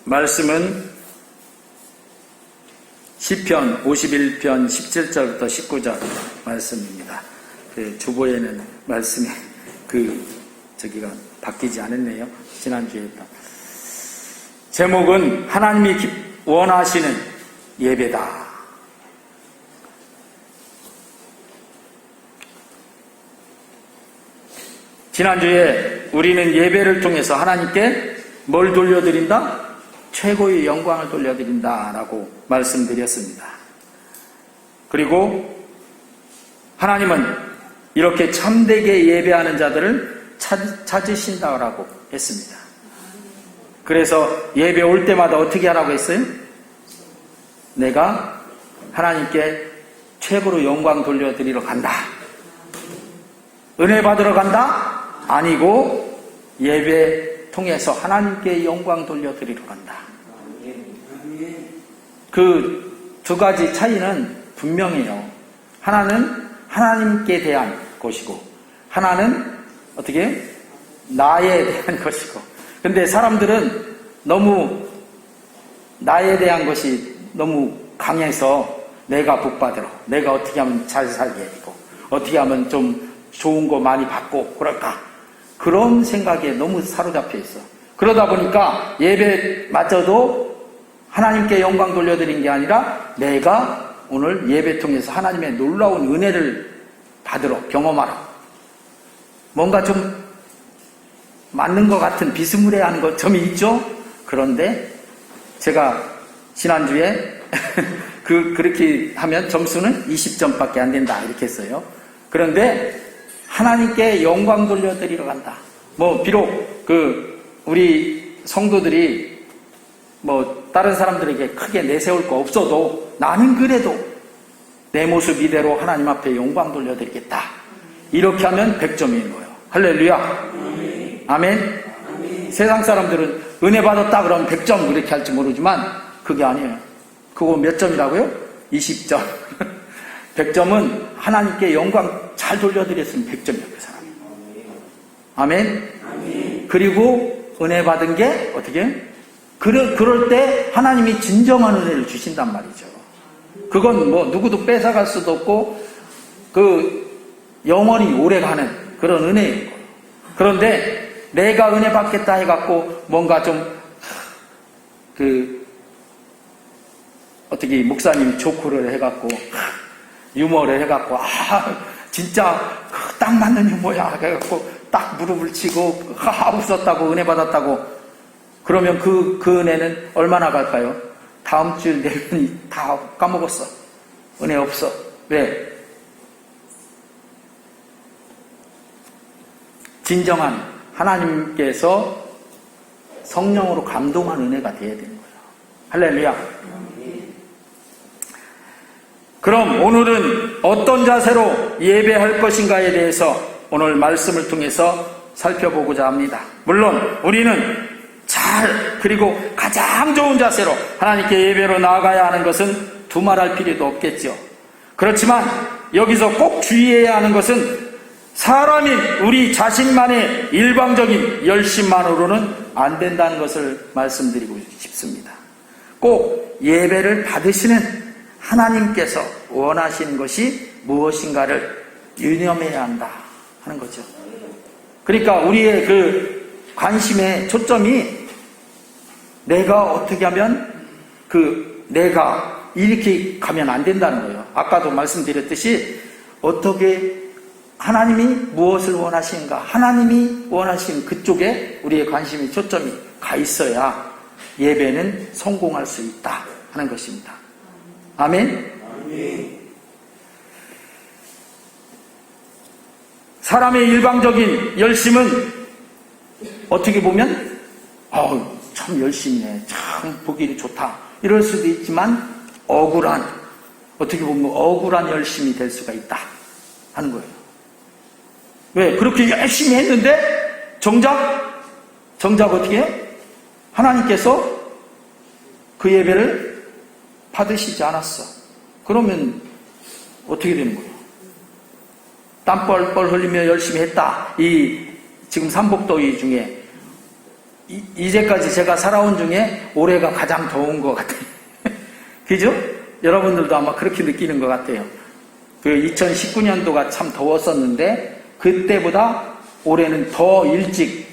말씀은 시편 51편 17절부터 19절 말씀입니다. 주보에는 말씀이 저기가 바뀌지 않았네요. 지난주에 했던 제목은 하나님이 원하시는 예배다. 지난주에 우리는 예배를 통해서 하나님께 뭘 돌려드린다? 최고의 영광을 돌려드린다라고 말씀드렸습니다. 그리고 하나님은 이렇게 참되게 예배하는 자들을 찾으신다라고 했습니다. 그래서 예배 올 때마다 어떻게 하라고 했어요? 내가 하나님께 최고로 영광 돌려드리러 간다. 은혜 받으러 간다? 아니고 예배 통해서 하나님께 영광 돌려드리러 간다. 그 두 가지 차이는 분명해요. 하나는 하나님께 대한 것이고 하나는 어떻게? 나에 대한 것이고. 근데 사람들은 너무 나에 대한 것이 너무 강해서 내가 복받으러, 내가 어떻게 하면 잘 살게 해주고 어떻게 하면 좀 좋은 거 많이 받고 그럴까? 그런 생각에 너무 사로잡혀 있어. 그러다 보니까 예배마저도 하나님께 영광 돌려드린 게 아니라 내가 오늘 예배 통해서 하나님의 놀라운 은혜를 받으러 경험하라. 뭔가 좀 맞는 것 같은 비스무리한 점이 있죠? 그런데 제가 지난주에 그렇게 하면 점수는 20점밖에 안 된다 이렇게 했어요. 그런데 하나님께 영광 돌려드리러 간다. 비록 우리 성도들이 다른 사람들에게 크게 내세울 거 없어도 나는 그래도 내 모습 이대로 하나님 앞에 영광 돌려드리겠다. 이렇게 하면 100점인 거예요. 할렐루야. 아멘. 세상 사람들은 은혜 받았다 그러면 100점 그렇게 할지 모르지만 그게 아니에요. 그거 몇 점이라고요? 20점. 100점은 하나님께 영광 잘 돌려드렸으면 100점이에요. 그 사람이. 아멘. 그리고 은혜 받은 게 어떻게? 그럴 때 하나님이 진정한 은혜를 주신단 말이죠. 그건 누구도 뺏어갈 수도 없고 영원히 오래가는 그런 은혜예요. 그런데 내가 은혜 받겠다 해갖고 뭔가 좀 어떻게 목사님이 조크를 해갖고 유머를 해갖고 진짜 딱 맞는 유머야 해갖고 딱 무릎을 치고 웃었다고 은혜 받았다고 그러면 그 은혜는 얼마나 갈까요? 다음 주 내면이 다 까먹었어. 은혜 없어. 왜? 진정한 하나님께서 성령으로 감동한 은혜가 되어야 되는 거예요. 할렐루야. 그럼 오늘은 어떤 자세로 예배할 것인가에 대해서 오늘 말씀을 통해서 살펴보고자 합니다. 물론 우리는 그리고 가장 좋은 자세로 하나님께 예배로 나아가야 하는 것은 두말할 필요도 없겠죠. 그렇지만 여기서 꼭 주의해야 하는 것은 사람인 우리 자신만의 일방적인 열심만으로는 안 된다는 것을 말씀드리고 싶습니다. 꼭 예배를 받으시는 하나님께서 원하시는 것이 무엇인가를 유념해야 한다 하는 거죠. 그러니까 우리의 관심의 초점이 내가 어떻게 하면 내가 이렇게 가면 안 된다는 거예요. 아까도 말씀드렸듯이 어떻게 하나님이 무엇을 원하시는가, 하나님이 원하시는 그쪽에 우리의 관심의 초점이 가 있어야 예배는 성공할 수 있다 하는 것입니다. 아멘. 사람의 일방적인 열심은 어떻게 보면 참 열심히 해, 참 보기 좋다 이럴 수도 있지만 어떻게 보면 억울한 열심이 될 수가 있다 하는 거예요. 왜? 그렇게 열심히 했는데 정작 어떻게 해요? 하나님께서 그 예배를 받으시지 않았어. 그러면 어떻게 되는 거예요? 땀 뻘뻘 흘리며 열심히 했다. 지금 삼복도의 중에 이제까지 제가 살아온 중에 올해가 가장 더운 것 같아요. 그죠? 여러분들도 아마 그렇게 느끼는 것 같아요. 그 2019년도가 참 더웠었는데 그때보다 올해는 더 일찍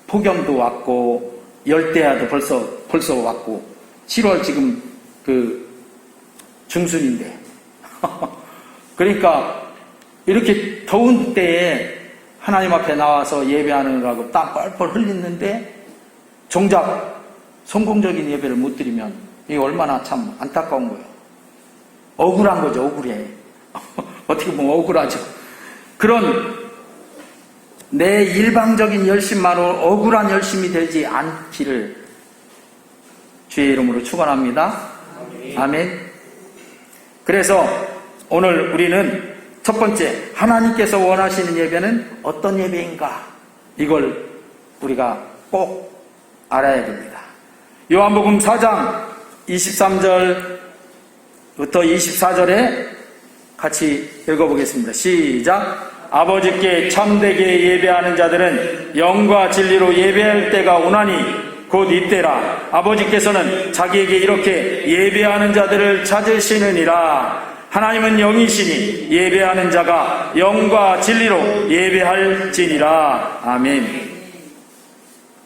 폭염도 왔고 열대야도 벌써 왔고 7월 지금 그 중순인데 그러니까 이렇게 더운 때에 하나님 앞에 나와서 예배하느라고 땀 뻘뻘 흘리는데 정작 성공적인 예배를 못 드리면 이게 얼마나 참 안타까운 거예요. 억울한 거죠. 억울해. 어떻게 보면 억울하죠. 그런 내 일방적인 열심만으로 억울한 열심이 되지 않기를 주의 이름으로 축원합니다. 아멘. 그래서 오늘 우리는 첫 번째, 하나님께서 원하시는 예배는 어떤 예배인가? 이걸 우리가 꼭 알아야 됩니다. 요한복음 4장 23절부터 24절에 같이 읽어보겠습니다. 시작. 아버지께 참되게 예배하는 자들은 영과 진리로 예배할 때가 오나니 곧 이때라. 아버지께서는 자기에게 이렇게 예배하는 자들을 찾으시느니라. 하나님은 영이시니 예배하는 자가 영과 진리로 예배할지니라. 아멘.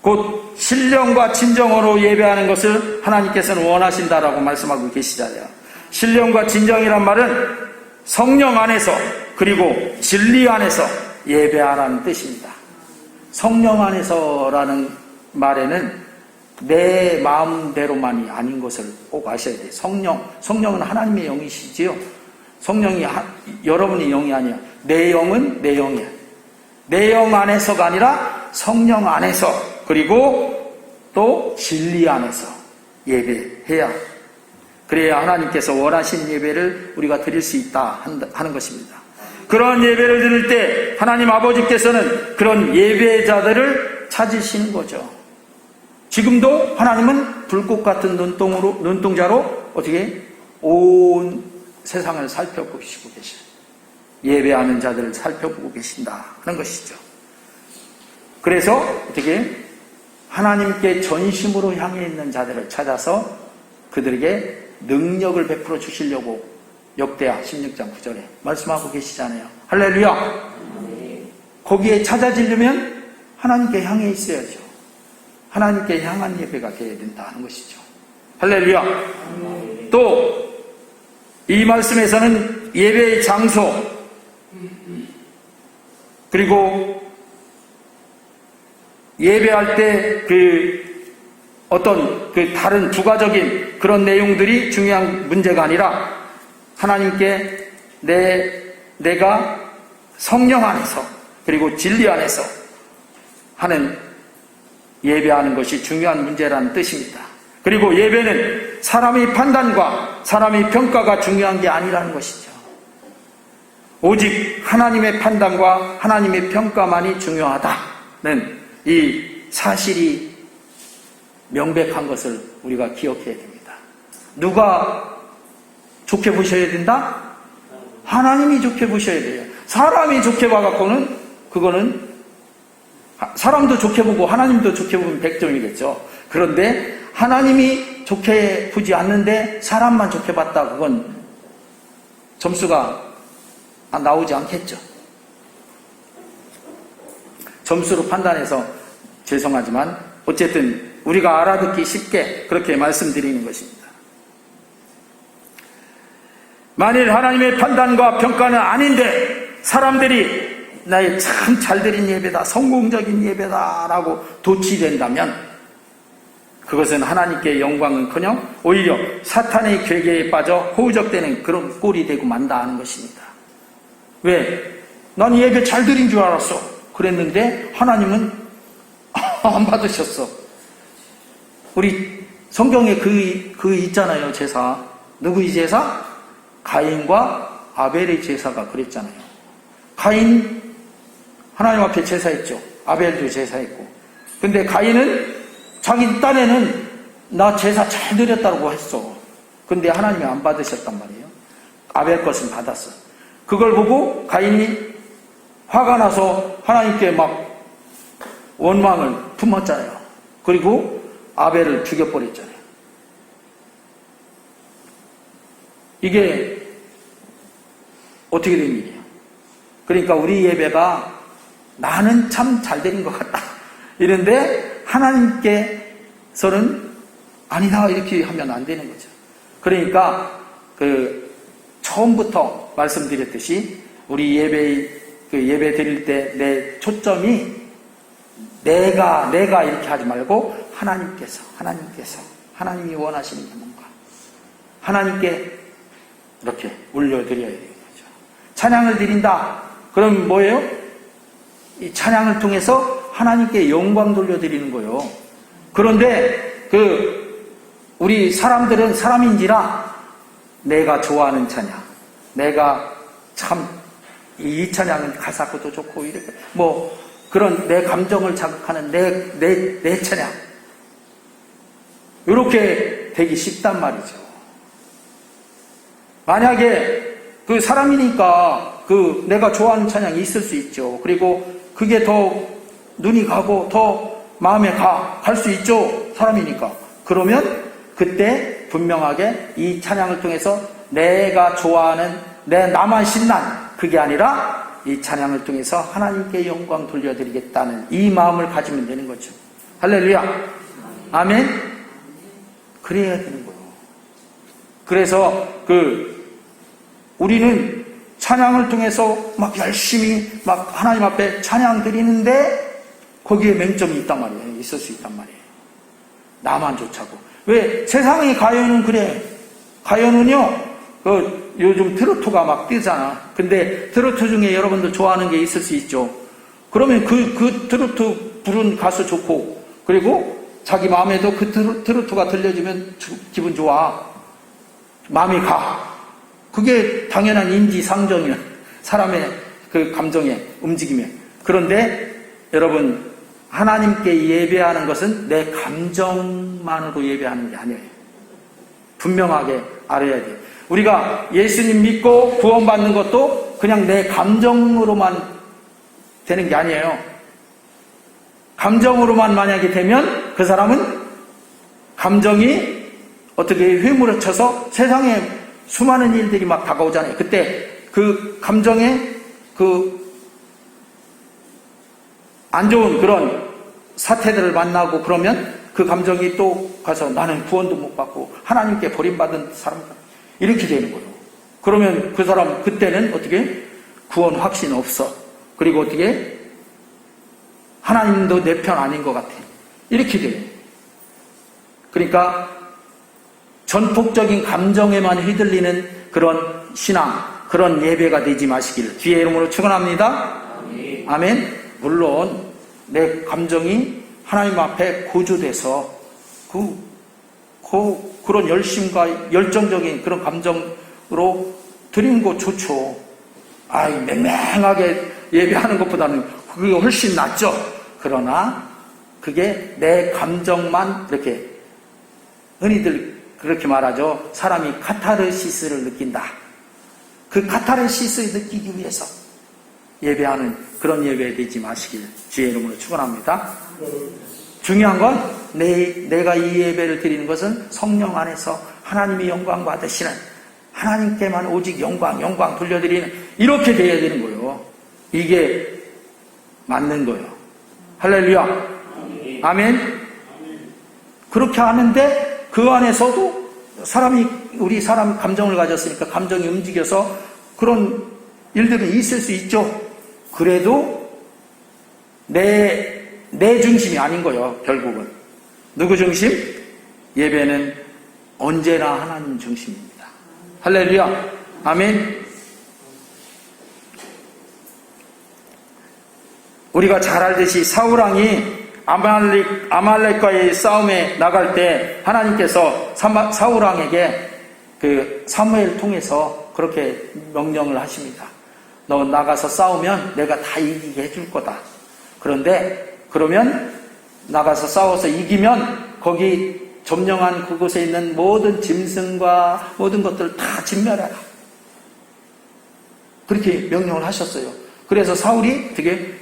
곧 신령과 진정으로 예배하는 것을 하나님께서는 원하신다라고 말씀하고 계시잖아요. 신령과 진정이란 말은 성령 안에서 그리고 진리 안에서 예배하라는 뜻입니다. 성령 안에서라는 말에는 내 마음대로만이 아닌 것을 꼭 아셔야 돼요. 성령은 하나님의 영이시지요. 성령이 여러분의 영이 아니야. 내 영은 내 영이야. 내 영 안에서가 아니라 성령 안에서 그리고 또 진리 안에서 예배해야 그래야 하나님께서 원하시는 예배를 우리가 드릴 수 있다 하는 것입니다. 그런 예배를 드릴 때 하나님 아버지께서는 그런 예배자들을 찾으시는 거죠. 지금도 하나님은 불꽃 같은 눈동자로 어떻게 온 세상을 살펴보시고 계셔요. 예배하는 자들을 살펴보고 계신다 하는 것이죠. 그래서 어떻게 하나님께 전심으로 향해 있는 자들을 찾아서 그들에게 능력을 베풀어 주시려고 역대하 16장 9절에 말씀하고 계시잖아요. 할렐루야. 거기에 찾아지려면 하나님께 향해 있어야죠. 하나님께 향한 예배가 되어야 된다는 것이죠. 할렐루야. 또 이 말씀에서는 예배의 장소 그리고 예배할 때 어떤 다른 부가적인 그런 내용들이 중요한 문제가 아니라 하나님께 내가 성령 안에서 그리고 진리 안에서 하는 예배하는 것이 중요한 문제라는 뜻입니다. 그리고 예배는 사람의 판단과 사람의 평가가 중요한 게 아니라는 것이죠. 오직 하나님의 판단과 하나님의 평가만이 중요하다는 이 사실이 명백한 것을 우리가 기억해야 됩니다. 누가 좋게 보셔야 된다? 하나님이 좋게 보셔야 돼요. 사람이 좋게 봐갖고는 그거는 사람도 좋게 보고 하나님도 좋게 보면 100점이겠죠. 그런데 하나님이 좋게 보지 않는데 사람만 좋게 봤다. 그건 점수가 나오지 않겠죠. 점수로 판단해서 죄송하지만 어쨌든 우리가 알아듣기 쉽게 그렇게 말씀드리는 것입니다. 만일 하나님의 판단과 평가는 아닌데 사람들이 나의 참 잘드린 예배다, 성공적인 예배다라고 도취된다면 그것은 하나님께 영광은커녕 오히려 사탄의 괴계에 빠져 호우적대는 그런 꼴이 되고 만다 하는 것입니다. 왜? 난 예배 잘 드린 줄 알았어. 그랬는데 하나님은 안 받으셨어. 우리 성경에 그 있잖아요. 제사. 누구의 제사? 가인과 아벨의 제사가 그랬잖아요. 가인 하나님 앞에 제사했죠. 아벨도 제사했고. 근데 가인은 자기 딴에는 나 제사 잘 드렸다고 했어. 근데 하나님이 안 받으셨단 말이에요. 아벨 것은 받았어. 그걸 보고 가인이 화가 나서 하나님께 막 원망을 품었잖아요. 그리고 아벨을 죽여버렸잖아요. 이게 어떻게 된 일이에요? 그러니까 우리 예배가 나는 참 잘 드린 것 같다 이런데 하나님께서는 아니다 이렇게 하면 안 되는 거죠. 그러니까 처음부터 말씀드렸듯이 우리 예배 드릴 때 내 초점이 내가 이렇게 하지 말고 하나님이 원하시는 게 뭔가 하나님께 이렇게 올려드려야 되는 거죠. 찬양을 드린다. 그럼 뭐예요? 이 찬양을 통해서 하나님께 영광 돌려드리는 거예요. 그런데 우리 사람들은 사람인지라 내가 좋아하는 찬양, 내가 참 이 찬양은 가사도 좋고 이렇게 그런 내 감정을 자극하는 내 찬양 이렇게 되기 쉽단 말이죠. 만약에 사람이니까 내가 좋아하는 찬양이 있을 수 있죠. 그리고 그게 더 눈이 가고 더 마음에 갈 수 있죠. 사람이니까. 그러면 그때 분명하게 이 찬양을 통해서 내가 좋아하는 나만 신난 그게 아니라 이 찬양을 통해서 하나님께 영광 돌려드리겠다는 이 마음을 가지면 되는 거죠. 할렐루야. 아멘. 그래야 되는 거예요. 그래서 우리는 찬양을 통해서 막 열심히 하나님 앞에 찬양 드리는데 거기에 맹점이 있단 말이에요. 있을 수 있단 말이에요. 나만 좋자고. 왜 세상의 가요는 그래. 가요는요. 요즘 트로트가 막 뜨잖아. 근데 트로트 중에 여러분들 좋아하는 게 있을 수 있죠. 그러면 그 트로트 부른 가수 좋고 그리고 자기 마음에도 그 트로트가 들려주면 기분 좋아. 마음이 가. 그게 당연한 인지상정이야. 사람의 감정에 움직임에. 그런데 여러분 하나님께 예배하는 것은 내 감정만으로 예배하는 게 아니에요. 분명하게 알아야 돼요. 우리가 예수님 믿고 구원받는 것도 그냥 내 감정으로만 되는 게 아니에요. 감정으로만 만약에 되면 그 사람은 감정이 어떻게 휘몰아쳐서 세상에 수많은 일들이 막 다가오잖아요. 그때 그 감정에 안 좋은 그런 사태들을 만나고 그러면 그 감정이 또 가서 나는 구원도 못 받고 하나님께 버림받은 사람이다. 이렇게 되는 거예요. 그러면 그 사람 그때는 어떻게 구원 확신 없어. 그리고 어떻게 하나님도 내 편 아닌 것 같아. 이렇게 돼요. 그러니까 전폭적인 감정에만 휘둘리는 그런 신앙, 그런 예배가 되지 마시기를 주의 이름으로 축원합니다. 아멘. 물론 내 감정이 하나님 앞에 고조돼서 그런 열심과 열정적인 그런 감정으로 드리는 거 좋죠. 맹맹하게 예배하는 것보다는 그게 훨씬 낫죠. 그러나 그게 내 감정만 이렇게 흔히들 그렇게 말하죠. 사람이 카타르시스를 느낀다. 그 카타르시스를 느끼기 위해서 예배하는 그런 예배 되지 마시길 주의 이름으로 축원합니다. 중요한 건 내가 이 예배를 드리는 것은 성령 안에서 하나님이 영광 받으시는 하나님께만 오직 영광 돌려드리는 이렇게 돼야 되는 거예요. 이게 맞는 거예요. 할렐루야. 아멘. 그렇게 하는데 그 안에서도 우리 사람 감정을 가졌으니까 감정이 움직여서 그런 일들은 있을 수 있죠. 그래도 내 중심이 아닌 거예요. 결국은 누구 중심? 예배는 언제나 하나님 중심입니다. 할렐루야. 아멘. 우리가 잘 알듯이 사울왕이 아말렉과의 싸움에 나갈 때 하나님께서 사울왕에게 사무엘 통해서 그렇게 명령을 하십니다. 너 나가서 싸우면 내가 다 이기게 해줄 거다. 그러면 나가서 싸워서 이기면 거기 점령한 그곳에 있는 모든 짐승과 모든 것들을 다 진멸해라. 그렇게 명령을 하셨어요. 그래서 사울이 되게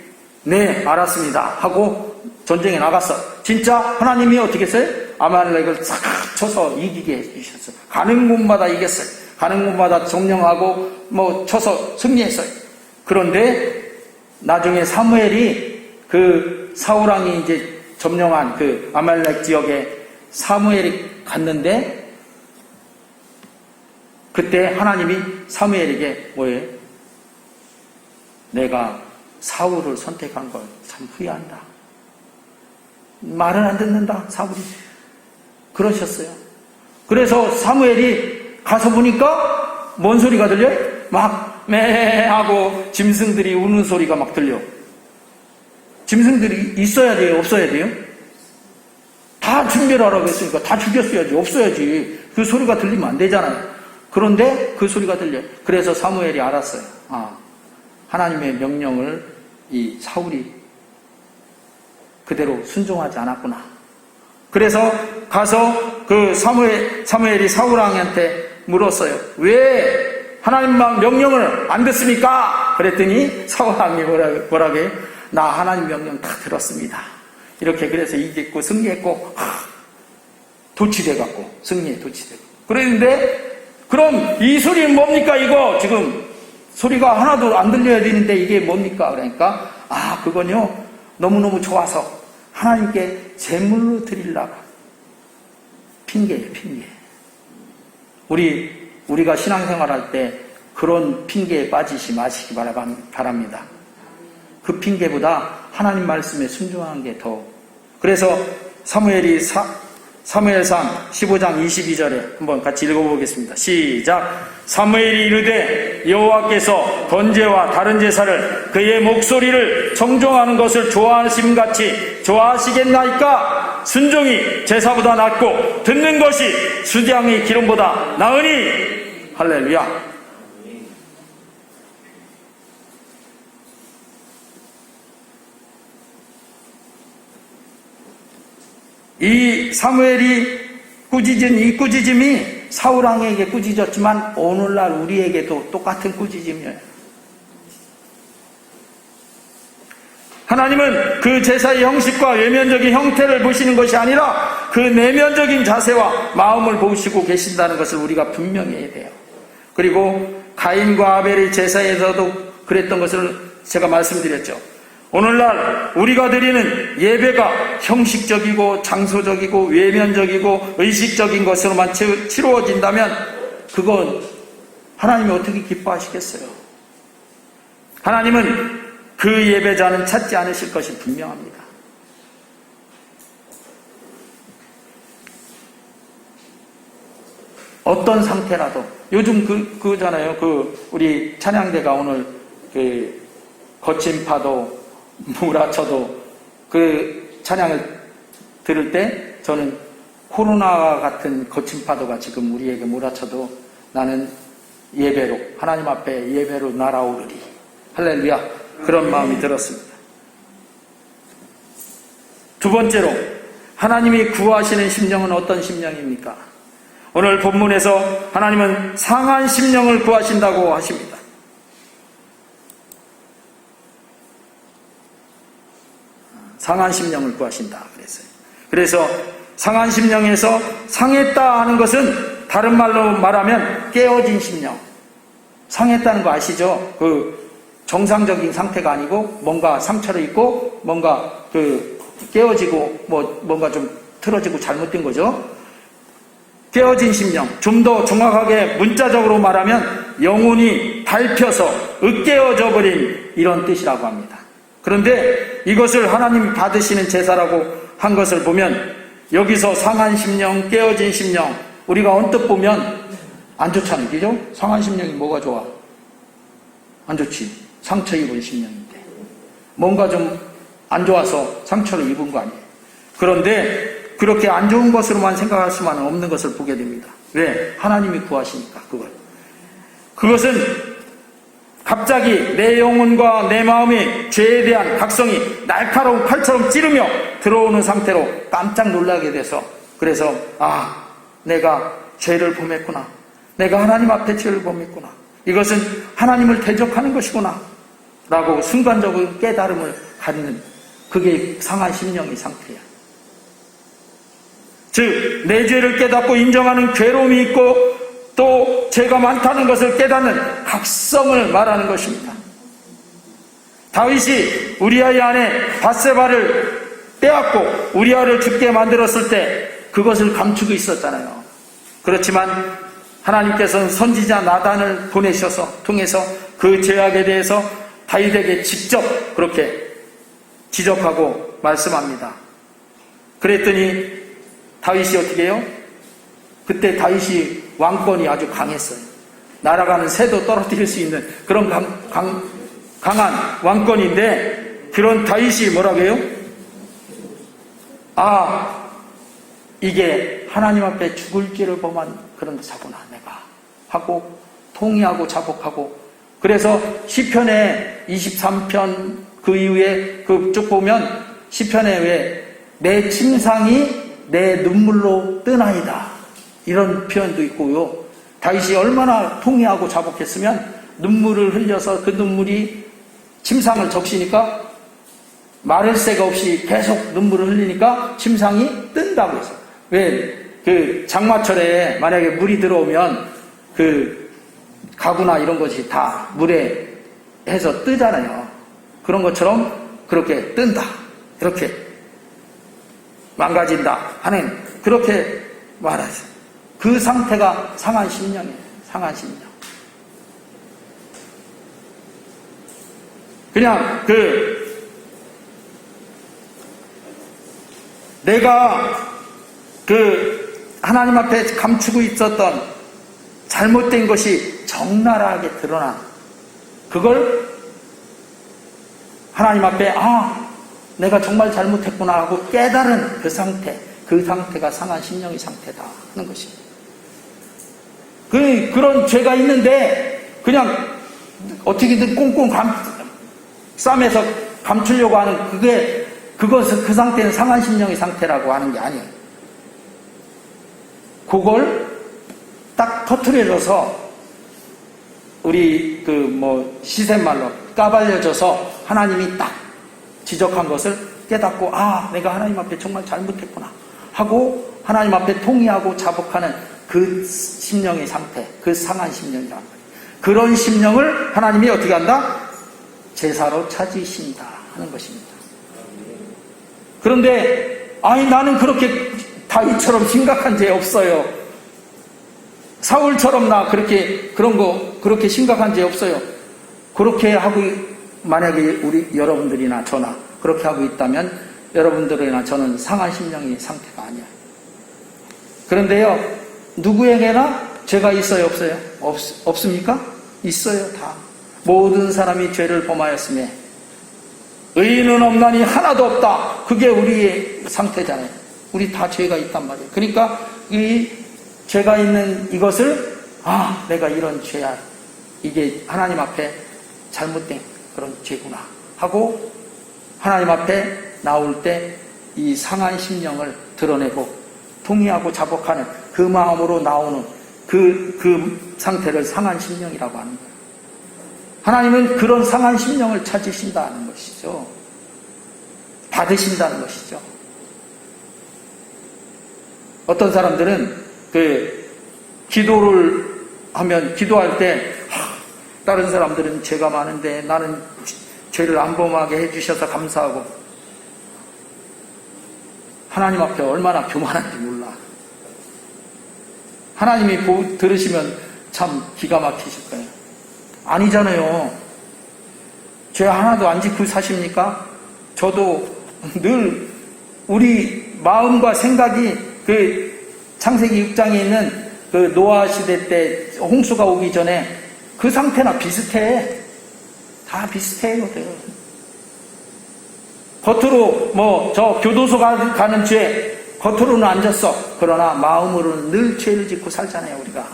네 알았습니다 하고 전쟁에 나갔어. 진짜 하나님이 어떻게 했어요? 아말렉을 싹 쳐서 이기게 해주셨어요. 가는 곳마다 이겼어요. 가는 곳마다 점령하고 쳐서 승리했어요. 그런데 나중에 사무엘이 그 사울왕이 이제 점령한 그 아말렉 지역에 사무엘이 갔는데, 그때 하나님이 사무엘에게 뭐예요? 내가 사울을 선택한 걸 참 후회한다. 말을 안 듣는다, 사울이. 그러셨어요. 그래서 사무엘이 가서 보니까 뭔 소리가 들려요? 막 매하고 짐승들이 우는 소리가 막 들려. 짐승들이 있어야 돼요? 없어야 돼요? 다 준비하라고 했으니까 다 죽였어야지. 없어야지. 그 소리가 들리면 안 되잖아요. 그런데 그 소리가 들려요. 그래서 사무엘이 알았어요. 하나님의 명령을 이 사울이 그대로 순종하지 않았구나. 그래서 가서 그 사무엘이 사울왕한테 물었어요. 왜 하나님만 명령을 안 듣습니까? 그랬더니 사울왕이 뭐라고 해요? 나 하나님 명령 다 들었습니다. 이렇게 그래서 이겼고 승리했고 도취돼갖고 승리에 도취되고 그랬는데, 그럼 이 소리는 뭡니까? 이거 지금 소리가 하나도 안 들려야 되는데 이게 뭡니까? 그러니까 그건요 너무너무 좋아서 하나님께 제물로 드리려고. 핑계예요, 핑계. 우리가 신앙생활할 때 그런 핑계에 빠지지 마시기 바랍니다. 그 핑계보다 하나님 말씀에 순종하는 게 더. 그래서 사무엘상 15장 22절에 한번 같이 읽어보겠습니다. 시작. 사무엘이 이르되 여호와께서 번제와 다른 제사를 그의 목소리를 청종하는 것을 좋아하심같이 좋아하시겠나이까? 순종이 제사보다 낫고 듣는 것이 수장의 기름보다 나으니. 할렐루야. 이 사무엘이 꾸짖은 이 꾸짖음이 사울왕에게 꾸짖었지만 오늘날 우리에게도 똑같은 꾸짖음이에요. 하나님은 그 제사의 형식과 외면적인 형태를 보시는 것이 아니라 그 내면적인 자세와 마음을 보시고 계신다는 것을 우리가 분명히 해야 돼요. 그리고 가인과 아벨의 제사에서도 그랬던 것을 제가 말씀드렸죠. 오늘날 우리가 드리는 예배가 형식적이고 장소적이고 외면적이고 의식적인 것으로만 치루어진다면 그건 하나님이 어떻게 기뻐하시겠어요? 하나님은 그 예배자는 찾지 않으실 것이 분명합니다. 어떤 상태라도 요즘 그잖아요. 우리 찬양대가 오늘 거친 파도 몰아쳐도 그 찬양을 들을 때 저는 코로나와 같은 거친 파도가 지금 우리에게 몰아쳐도 나는 예배로, 하나님 앞에 예배로 날아오르리. 할렐루야. 그런 마음이 들었습니다. 두 번째로, 하나님이 구하시는 심령은 어떤 심령입니까? 오늘 본문에서 하나님은 상한 심령을 구하신다고 하십니다. 상한 심령을 구하신다 그랬어요. 그래서 상한 심령에서 상했다 하는 것은 다른 말로 말하면 깨어진 심령. 상했다는 거 아시죠? 그 정상적인 상태가 아니고 뭔가 상처를 입고 뭔가 깨어지고 뭔가 좀 틀어지고 잘못된 거죠. 깨어진 심령. 좀 더 정확하게 문자적으로 말하면 영혼이 밟혀서 으깨어져 버린 이런 뜻이라고 합니다. 그런데 이것을 하나님이 받으시는 제사라고 한 것을 보면 여기서 상한 심령, 깨어진 심령, 우리가 언뜻 보면 안 좋잖아요. 그죠? 상한 심령이 뭐가 좋아? 안 좋지. 상처 입은 심령인데 뭔가 좀 안 좋아서 상처를 입은 거 아니에요. 그런데 그렇게 안 좋은 것으로만 생각할 수만은 없는 것을 보게 됩니다. 왜? 하나님이 구하시니까 그것은 갑자기 내 영혼과 내 마음이 죄에 대한 각성이 날카로운 칼처럼 찌르며 들어오는 상태로 깜짝 놀라게 돼서, 그래서 내가 죄를 범했구나, 내가 하나님 앞에 죄를 범했구나, 이것은 하나님을 대적하는 것이구나 라고 순간적인 깨달음을 갖는 그게 상한 심령의 상태야. 즉, 내 죄를 깨닫고 인정하는 괴로움이 있고 또 죄가 많다는 것을 깨닫는 각성을 말하는 것입니다. 다윗이 우리아의 아내 밧세바를 빼앗고 우리아를 죽게 만들었을 때 그것을 감추고 있었잖아요. 그렇지만 하나님께서는 선지자 나단을 통해서 그 죄악에 대해서 다윗에게 직접 그렇게 지적하고 말씀합니다. 그랬더니 다윗이 어떻게 해요? 그때 다윗이 왕권이 아주 강했어요. 날아가는 새도 떨어뜨릴 수 있는 그런 강한 왕권인데, 그런 다윗이 뭐라고 해요? 이게 하나님 앞에 죽을 죄를 범한 그런 자구나 내가 하고 통회하고 자복하고. 그래서 시편에 23편 그 이후에 쭉 보면 시편에 왜 내 침상이 내 눈물로 뜨나이다 이런 표현도 있고요. 다윗이 얼마나 통회하고 자복했으면 눈물을 흘려서 그 눈물이 침상을 적시니까 마를 새가 없이 계속 눈물을 흘리니까 침상이 뜬다고 해서. 왜 그 장마철에 만약에 물이 들어오면 그 가구나 이런 것이 다 물에 해서 뜨잖아요. 그런 것처럼 그렇게 뜬다, 이렇게 망가진다 하는, 그렇게 말하죠. 그 상태가 상한 심령이에요. 상한 심령. 그냥 내가 하나님 앞에 감추고 있었던 잘못된 것이 적나라하게 드러난 그걸 하나님 앞에 내가 정말 잘못했구나 하고 깨달은 그 상태가 상한 심령의 상태다 하는 것입니다. 그런 죄가 있는데 그냥 어떻게든 꽁꽁 싸매서 감추려고 하는 그 상태는 상한 심령의 상태라고 하는 게 아니에요. 그걸 딱 터트려줘서 우리 시샘말로 까발려져서 하나님이 딱 지적한 것을 깨닫고 내가 하나님 앞에 정말 잘못했구나 하고 하나님 앞에 통회하고 자복하는 그 심령의 상태, 그 상한 심령이란 말이에요. 그런 심령을 하나님이 어떻게 한다? 제사로 찾으신다 하는 것입니다. 그런데 나는 그렇게 다윗처럼 심각한 죄 없어요. 사울처럼 나 그렇게 심각한 죄 없어요. 그렇게 하고 만약에 여러분들이나 저나 그렇게 하고 있다면 여러분들이나 저는 상한 심령의 상태가 아니야. 그런데요, 누구에게나 죄가 있어요, 없어요? 없습니까? 있어요, 다. 모든 사람이 죄를 범하였으며 의인은 없나니 하나도 없다. 그게 우리의 상태잖아요. 우리 다 죄가 있단 말이에요. 그러니까 이 죄가 있는 이것을 내가 이런 죄야, 이게 하나님 앞에 잘못된 그런 죄구나 하고 하나님 앞에 나올 때 이 상한 심령을 드러내고 통회하고 자복하는 그 마음으로 나오는 그 상태를 상한 심령이라고 하는 거예요. 하나님은 그런 상한 심령을 찾으신다는 것이죠. 받으신다는 것이죠. 어떤 사람들은 기도를 하면 기도할 때 다른 사람들은 죄가 많은데 나는 죄를 안 범하게 해주셔서 감사하고, 하나님 앞에 얼마나 교만한지 몰라. 하나님이 들으시면 참 기가 막히실 거예요. 아니잖아요. 죄 하나도 안 짓고 사십니까? 저도 늘 우리 마음과 생각이 창세기 6장에 있는 노아 시대 때 홍수가 오기 전에 그 상태나 비슷해. 다 비슷해요. 겉으로 저 교도소 가는 죄 겉으로는 안 졌어. 그러나 마음으로는 늘 죄를 짓고 살잖아요, 우리가.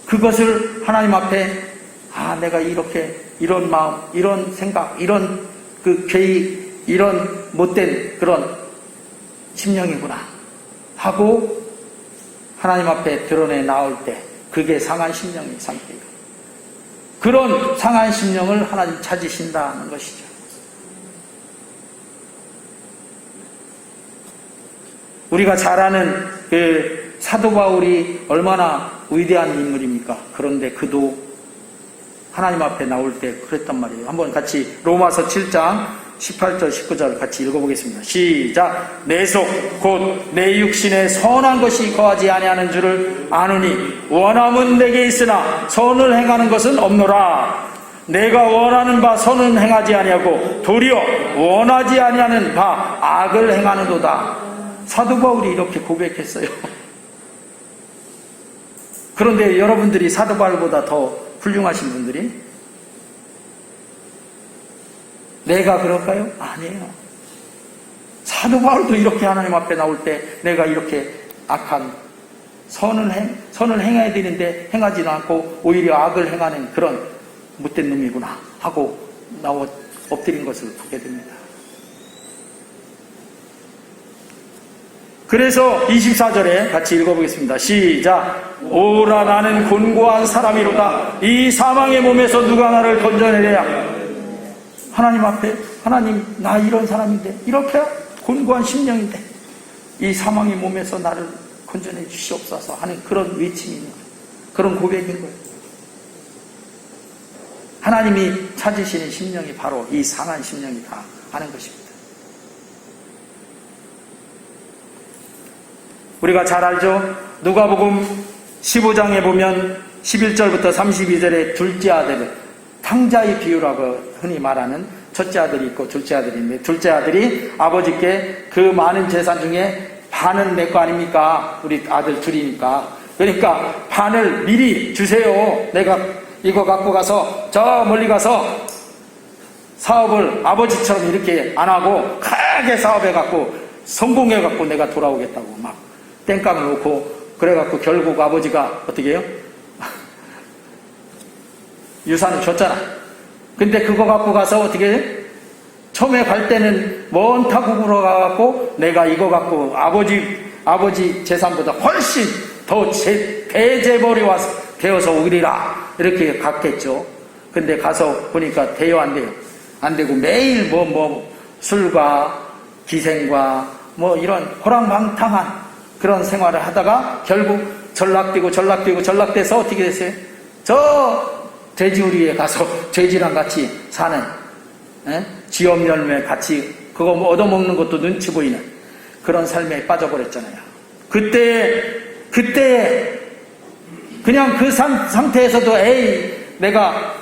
그것을 하나님 앞에 내가 이런 마음, 이런 생각, 이런 괴의, 이런 못된 그런 심령이구나 하고 하나님 앞에 드러내 나올 때 그게 상한 심령의 상태예요. 그런 상한 심령을 하나님 찾으신다는 것이죠. 우리가 잘 아는 그 사도 바울이 얼마나 위대한 인물입니까? 그런데 그도 하나님 앞에 나올 때 그랬단 말이에요. 한번 같이 로마서 7장 18절 19절 같이 읽어보겠습니다. 시작. 내 속 곧 내 육신에 선한 것이 거하지 아니하는 줄을 아노니 원함은 내게 있으나 선을 행하는 것은 없노라. 내가 원하는 바 선은 행하지 아니하고 도리어 원하지 아니하는 바 악을 행하는도다. 사도 바울이 이렇게 고백했어요. 그런데 여러분들이 사도 바울보다 더 훌륭하신 분들이 내가 그럴까요? 아니에요. 사도 바울도 이렇게 하나님 앞에 나올 때 내가 이렇게 악한 선을 행해야 되는데 행하지는 않고 오히려 악을 행하는 그런 못된 놈이구나 하고 나와 엎드린 것을 보게 됩니다. 그래서 24절에 같이 읽어보겠습니다. 시작. 오라 나는 곤고한 사람이로다. 이 사망의 몸에서 누가 나를 건져내랴. 하나님 앞에 하나님 나 이런 사람인데 이렇게 곤고한 심령인데 이 사망의 몸에서 나를 건져내 주시옵소서 하는 그런 외침인 거예요. 그런 고백인 거예요. 하나님이 찾으시는 심령이 바로 이 상한 심령이다 하는 것입니다. 우리가 잘 알죠? 누가복음 15장에 보면 11절부터 32절에 둘째 아들, 탕자의 비유라고 흔히 말하는 첫째 아들이 있고 둘째 아들이 있는데 둘째 아들이 아버지께 그 많은 재산 중에 반은 내 거 아닙니까? 우리 아들 둘이니까. 그러니까 반을 미리 주세요. 내가 이거 갖고 가서 저 멀리 가서 사업을 아버지처럼 이렇게 안 하고 크게 사업해갖고 성공해갖고 내가 돌아오겠다고 막 땡깡을 놓고 그래갖고 결국 아버지가 어떻게 해요? 유산을 줬잖아. 근데 그거 갖고 가서 어떻게 해요? 처음에 갈 때는 먼 타국으로 가갖고 내가 이거 갖고 아버지 재산보다 훨씬 더 대재벌이 와서 되어서 오리라 이렇게 갔겠죠. 근데 가서 보니까 돼요 안 돼요? 안 되고 매일 술과 기생과 이런 호랑방탕한 그런 생활을 하다가 결국 전락되고 어떻게 됐어요? 저 돼지우리에 가서 돼지랑 같이 사는 쥐엄열매 같이 그거 얻어먹는 것도 눈치 보이는 그런 삶에 빠져버렸잖아요. 그때 그냥 그 상태에서도 에이 내가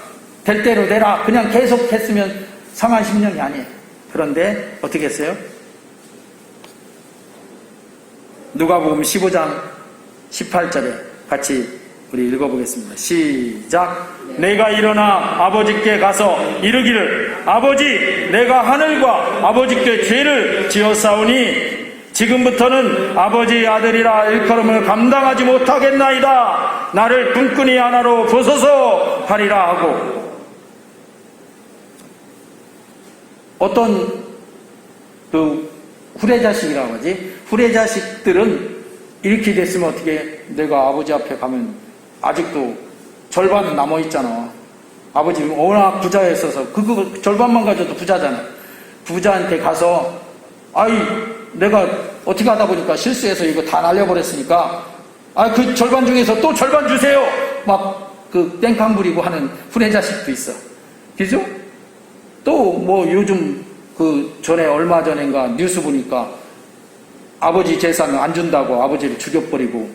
될 대로 되라 그냥 계속 했으면 상한 심령이 아니에요. 그런데 어떻게 했어요? 누가복음 15장 18절에 같이 우리 읽어보겠습니다. 시작. 내가 일어나 아버지께 가서 이르기를 아버지 내가 하늘과 아버지께 죄를 지었사오니 지금부터는 아버지의 아들이라 일컬음을 감당하지 못하겠나이다. 나를 분꾼이 하나로 보소서 하리라 하고 어떤 그 후레자식이라고 하지? 후레자식들은 이렇게 됐으면 어떻게 내가 아버지 앞에 가면 아직도 절반은 남아있잖아. 아버지 워낙 부자였어서 그거 절반만 가져도 부자잖아. 부자한테 가서 내가 어떻게 하다 보니까 실수해서 이거 다 날려버렸으니까 그 절반 중에서 또 절반 주세요. 막 그 땡깡 부리고 하는 후레자식도 있어. 그죠? 또 요즘 전에 얼마 전인가 뉴스 보니까 아버지 재산을 안 준다고 아버지를 죽여버리고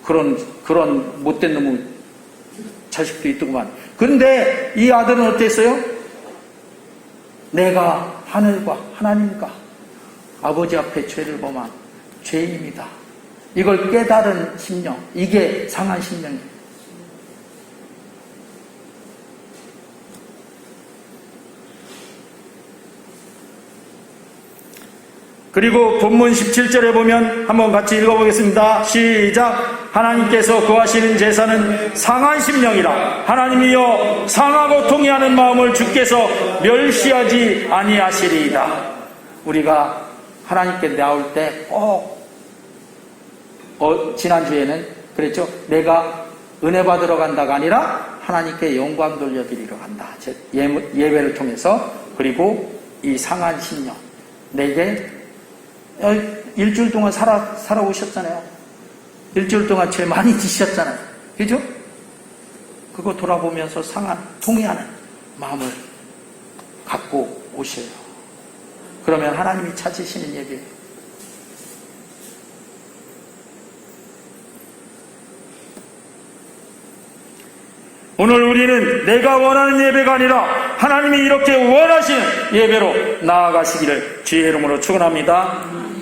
그런 못된 놈의 자식도 있더구만. 그런데 이 아들은 어땠어요? 내가 하늘과 하나님과 아버지 앞에 죄를 범한 죄인입니다. 이걸 깨달은 심령, 이게 상한 심령이에요. 그리고 본문 17절에 보면 한번 같이 읽어보겠습니다. 시작. 하나님께서 구하시는 제사는 상한 심령이라. 하나님이여 상하고 통회하는 마음을 주께서 멸시하지 아니하시리이다. 우리가 하나님께 나올 때 지난주에는 그랬죠. 내가 은혜 받으러 간다가 아니라 하나님께 영광 돌려드리러 간다. 예배를 통해서. 그리고 이 상한 심령 내게 일주일 동안 살아오셨잖아요. 일주일 동안 죄 많이 지셨잖아요. 그죠? 그거 돌아보면서 통회하는 마음을 갖고 오셔요. 그러면 하나님이 찾으시는 예배예요. 오늘 우리는 내가 원하는 예배가 아니라 하나님이 이렇게 원하시는 예배로 나아가시기를 주의 이름으로 축원합니다.